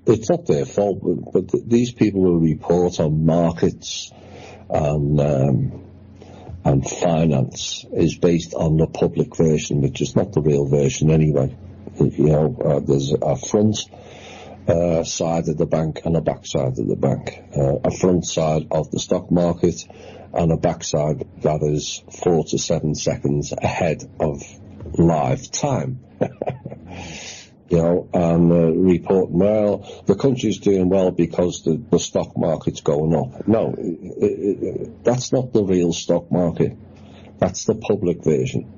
It's not their fault, but these people will report on markets and finance is based on the public version, which is not the real version anyway. There's a front side of the bank and a back side of the bank. A front side of the stock market and a back side that is 4 to 7 seconds ahead of live time. And reporting, well, the country's doing well because the stock market's going up. No, that's not the real stock market. That's the public version.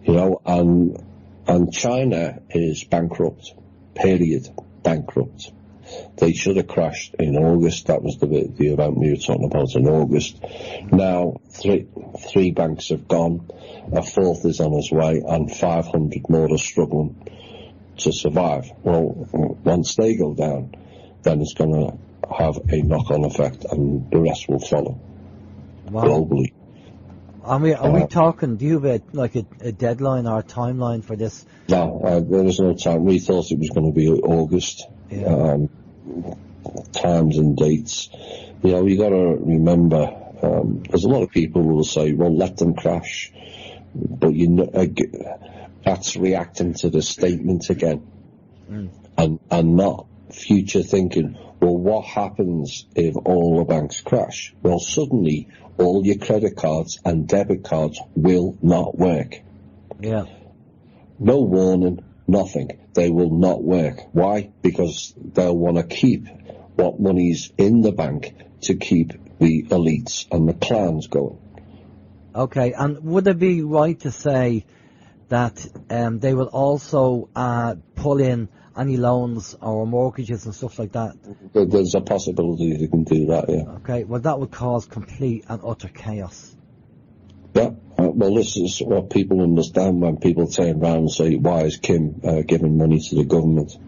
And China is bankrupt, period, bankrupt. They should have crashed in August. That was the event we were talking about in August. Now, three banks have gone, a fourth is on its way, and 500 more are struggling to survive. Well, once they go down, then it's going to have a knock-on effect, and the rest will follow globally. Are we talking? Do you have a deadline or a timeline for this? No, there is no time. We thought it was going to be August. Yeah. Times and dates. You got to remember. There's a lot of people who will say, "Well, let them crash," but that's reacting to the statement again, and not future thinking. Well, what happens if all the banks crash? Well, suddenly all your credit cards and debit cards will not work. Yeah. No warning, nothing. They will not work. Why? Because they'll want to keep what money's in the bank to keep the elites and the clans going. Okay, and would it be right to say that they will also pull in any loans or mortgages and stuff like that? There's a possibility they can do that, yeah. Okay, well that would cause complete and utter chaos. Yeah, well this is what people understand when people turn around and say, why is Kim giving money to the government?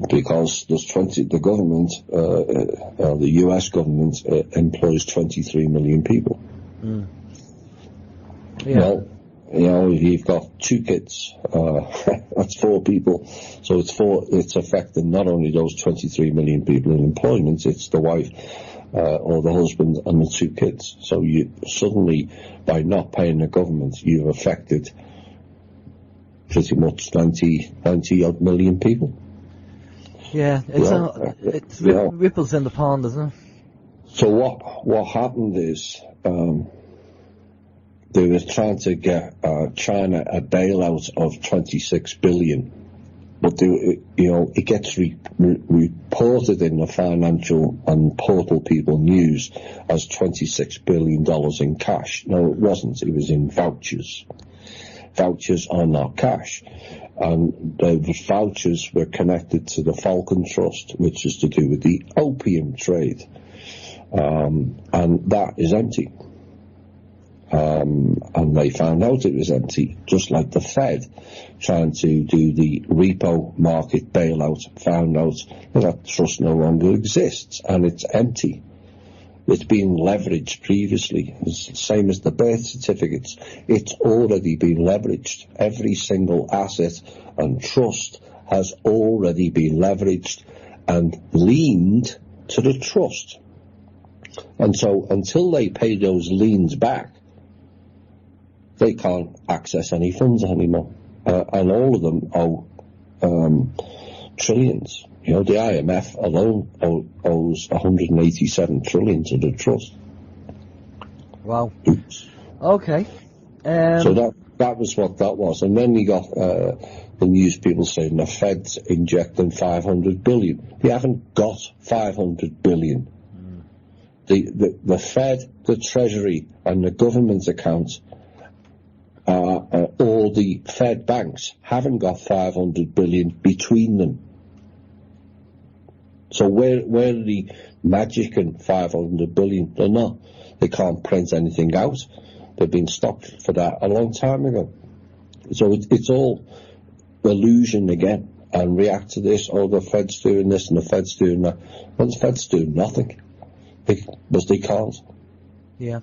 Because the government, the US government employs 23 million people. Yeah. Well, you've got 2 kids, that's 4 people, so it's affecting not only those 23 million people in employment, it's the wife or the husband and the 2 kids. So you suddenly, by not paying the government, you've affected pretty much 90 odd million people. Yeah, it's ripples in the pond, isn't it? So what happened is, they were trying to get China a bailout of 26 billion, but it gets reported in the financial and portal people news as $26 billion in cash. No, it wasn't. It was in vouchers. Vouchers are not cash, and the vouchers were connected to the Falcon Trust, which is to do with the opium trade, and that is empty. And they found out it was empty, just like the Fed trying to do the repo market bailout found out that trust no longer exists and it's empty. It's been leveraged previously. It's the same as the birth certificates. It's already been leveraged. Every single asset and trust has already been leveraged and leaned to the trust. And so until they pay those liens back, they can't access any funds anymore. And all of them owe trillions. The IMF alone owes 187 trillion to the trust. Wow. Oops. Okay. So that was what that was. And then you got the news people saying the Fed's injecting 500 billion. They haven't got 500 billion. The Fed, the Treasury, and the government accounts, all the Fed banks haven't got 500 billion between them. So where are the magic and 500 billion? They're not. They can't print anything out. They've been stopped for that a long time ago. So it's all illusion again. And react to this, the Fed's doing this and the Fed's doing that. Well, the Fed's doing nothing. Because they can't. Yeah.